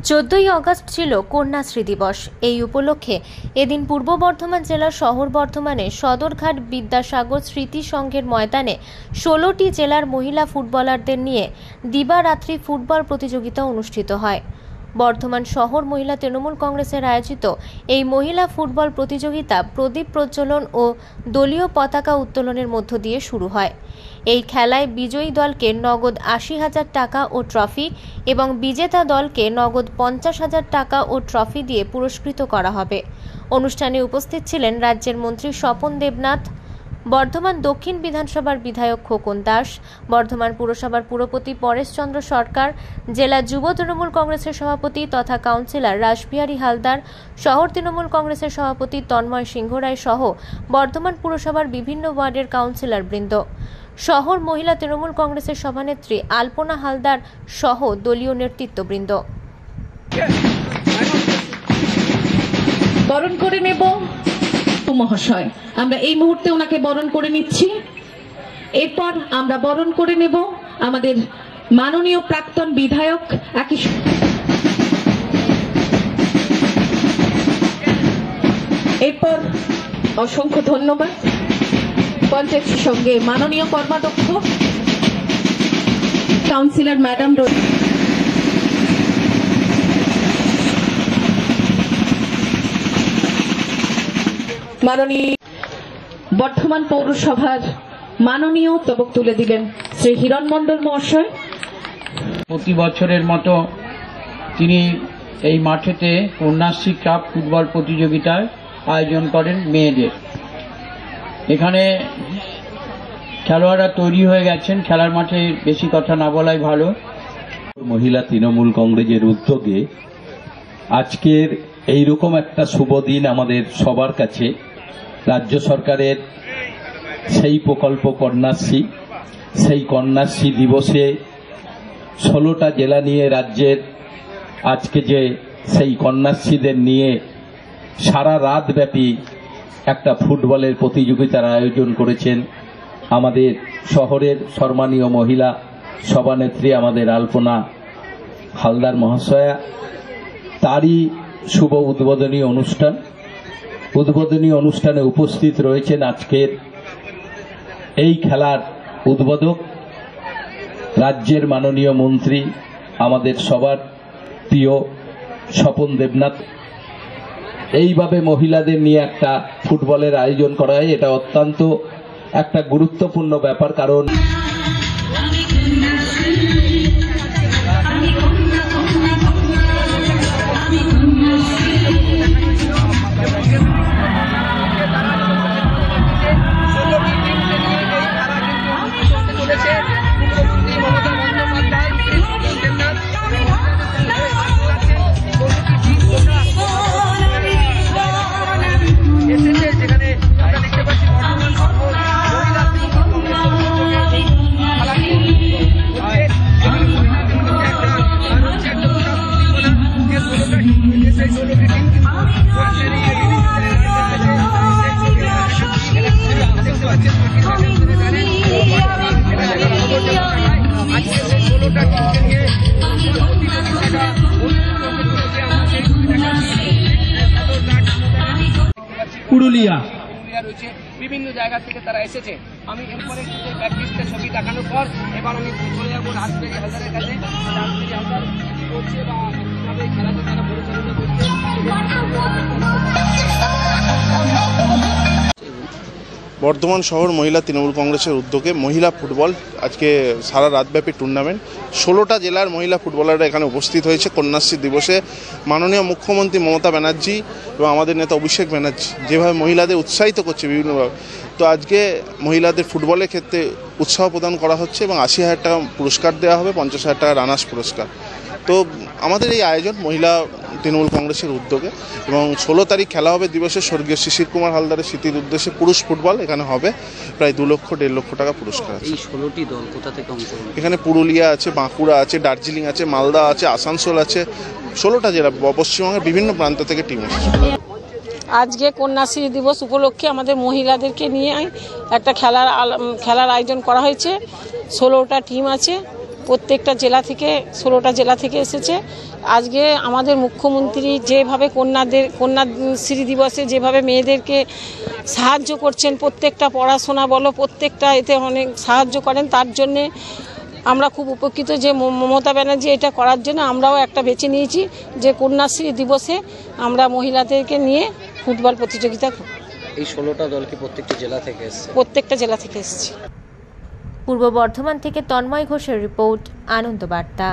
14ই August ছিল কন্যাশ্রী দিবস। এই উপলক্ষে এদিন পূর্ব বর্ধমান জেলার শহর বর্ধমানে সদরঘাট বিদ্যাসাগর স্মৃতি সংঘের ময়দানে 16টি জেলার মহিলা ফুটবলারদের নিয়ে দিবারাত্রি ফুটবল প্রতিযোগিতা অনুষ্ঠিত হয়। বর্ধমান শহর মহিলা তৃণমূল কংগ্রেসের আয়োজিত এই মহিলা ফুটবল প্রতিযোগিতা প্রদীপ প্রজ্বলন ও দলীয় পতাকা উত্তোলনের মধ্য দিয়ে শুরু হয়। এই খেলায় বিজয়ী দলকে নগদ 80,000 টাকা ও ট্রফি এবং বিজেতা দলকে নগদ 50,000 টাকা ও ট্রফি দিয়ে পুরস্কৃত করা হবে। অনুষ্ঠানে উপস্থিত ছিলেন রাজ্যের মন্ত্রী স্বপন দেবনাথ, বর্ধমান দক্ষিণ বিধানসভার বিধায়ক খোকন দাস, বর্ধমান পুরসভার পুরপতি পরেশ চন্দ্র সরকার, জেলা যুব তৃণমূল কংগ্রেসের সভাপতি তথা কাউন্সিলর রাসবিহারী হালদার, শহর তৃণমূল কংগ্রেসের সভাপতি তন্ময় সিংহ রায় সহ বর্ধমান পুরসভার বিভিন্ন ওয়ার্ডের কাউন্সিলর বৃন্দ, শহর মহিলা তৃণমূল কংগ্রেসের সভানেত্রী আলপনা হালদার সহ দলীয় নেতৃত্ববৃন্দ। বরণ করে নেব মহাশয়, আমরা এই মুহূর্তে ওনাকে বরণ করে নিচ্ছি। এরপর আমরা বরণ করে নেব আমাদের মাননীয় প্রাক্তন বিধায়ক, এরপর অসংখ্য ধন্যবাদ পঞ্চায়েতের সঙ্গে মাননীয় কর্মাধ্যক্ষ কাউন্সিলর ম্যাডাম মাননীয় বর্ধমান পৌরসভার মাননীয় তবক তুলে দিলেন শ্রী হিরণ মণ্ডল মহাশয়। প্রতি বছরের মতো তিনি এই মাঠেতে কন্যাশ্রী কাপ ফুটবল প্রতিযোগিতার আয়োজন করেন মেয়েদের। এখানে খেলোয়াড়রা তৈরি হয়ে গেছেন, খেলার মাঠে বেশি কথা না বলাই ভালো। মহিলা তৃণমূল কংগ্রেসের উদ্যোগে আজকের এইরকম একটা শুভ দিন আমাদের সবার কাছে। রাজ্য সরকারের সেই প্রকল্প কন্যাশ্রী, সেই কন্যাশ্রী দিবসে 16টা জেলা নিয়ে রাজ্যের আজকে যে সেই কন্যাশ্রীদের নিয়ে সারা রাত ব্যাপী একটা ফুটবলের প্রতিযোগিতার আয়োজন করেছেন আমাদের শহরের সম্মানীয় মহিলা সভানেত্রী আমাদের আলপনা হালদার মহাশয়া। তারই শুভ উদ্বোধনী অনুষ্ঠানে উপস্থিত রয়েছেন আজকের এই খেলার উদ্বোধক রাজ্যের মাননীয় মন্ত্রী আমাদের সবার প্রিয় স্বপন দেবনাথ। এইভাবে মহিলাদের নিয়ে একটা ফুটবলের আয়োজন করা হয়, এটা অত্যন্ত একটা গুরুত্বপূর্ণ ব্যাপার। কারণ পুরুলিয়া রয়েছে, বিভিন্ন জায়গা থেকে তারা এসেছে। আমি এরপরে প্র্যাকটিসটা ছবি দেখানোর পর এবার আমি চলে যাবো রাসবিহারী হালদারের কাছে। রাসবিহারী হালদার কি করছে বা কিভাবে খেলাতে তারা পরিচালনা করছে। বর্ধমান শহর মহিলা তৃণমূল কংগ্রেসের উদ্যোগে মহিলা ফুটবল আজকে সারা রাতব্যাপী টুর্নামেন্ট। 16টা জেলার মহিলা ফুটবলাররা এখানে উপস্থিত হয়েছে কন্যাশ্রী দিবসে। মাননীয় মুখ্যমন্ত্রী মমতা ব্যানার্জি এবং আমাদের নেতা অভিষেক ব্যানার্জি যেভাবে মহিলাদের উৎসাহিত করছে বিভিন্নভাবে, তো আজকে মহিলাদের ফুটবলের ক্ষেত্রে উৎসাহ প্রদান করা হচ্ছে এবং 80,000 টাকা পুরস্কার দেওয়া হবে, 50,000 টাকা রানার্স পুরস্কার। তো আমাদের এই আয়োজন মহিলা তৃণমূল কংগ্রেসের উদ্যোগে এবং 16 তারিখ খেলা হবে দিবসে স্বর্গীয় শিশির কুমার হালদারের স্মৃতির উদ্দেশ্যে পুরুষ ফুটবল। এখানে হবে প্রায় 2 লক্ষ 1.5 লক্ষ টাকা পুরস্কার আছে। এই 16টি দল কোথা থেকে অংশগ্রহণ? এখানে পুরুলিয়া আছে, বাঁকুড়া আছে, দার্জিলিং আছে, মালদা আছে, আসানসোল আছে, 16টা জেলা পশ্চিমবঙ্গের বিভিন্ন প্রান্ত থেকে টিম এসেছে। আজকে কন্যাশ্রী দিবস উপলক্ষে আমাদের মহিলাদেরকে নিয়ে একটা খেলার আয়োজন করা হয়েছে। 16টা টিম আছে, প্রত্যেকটা জেলা থেকে 16টা জেলা থেকে এসেছে। আজকে আমাদের মুখ্যমন্ত্রী যেভাবে কন্যাশ্রী দিবসে যেভাবে মেয়েদেরকে সাহায্য করছেন, প্রত্যেকটা পড়াশোনা বলো প্রত্যেকটা এতে অনেক সাহায্য করেন, তার জন্যে আমরা খুব উপকৃত যে মমতা ব্যানার্জি এটা করার জন্য আমরাও একটা বেছে নিয়েছি যে কন্যাশ্রী দিবসে আমরা মহিলাদেরকে নিয়ে ফুটবল প্রতিযোগিতা করব। এই 16টা দল কি প্রত্যেকটা জেলা থেকে এসেছে? প্রত্যেকটা জেলা থেকে এসেছি। পূর্ব বর্ধমান থেকে তন্ময় ঘোষের রিপোর্ট, আনন্দ বার্তা।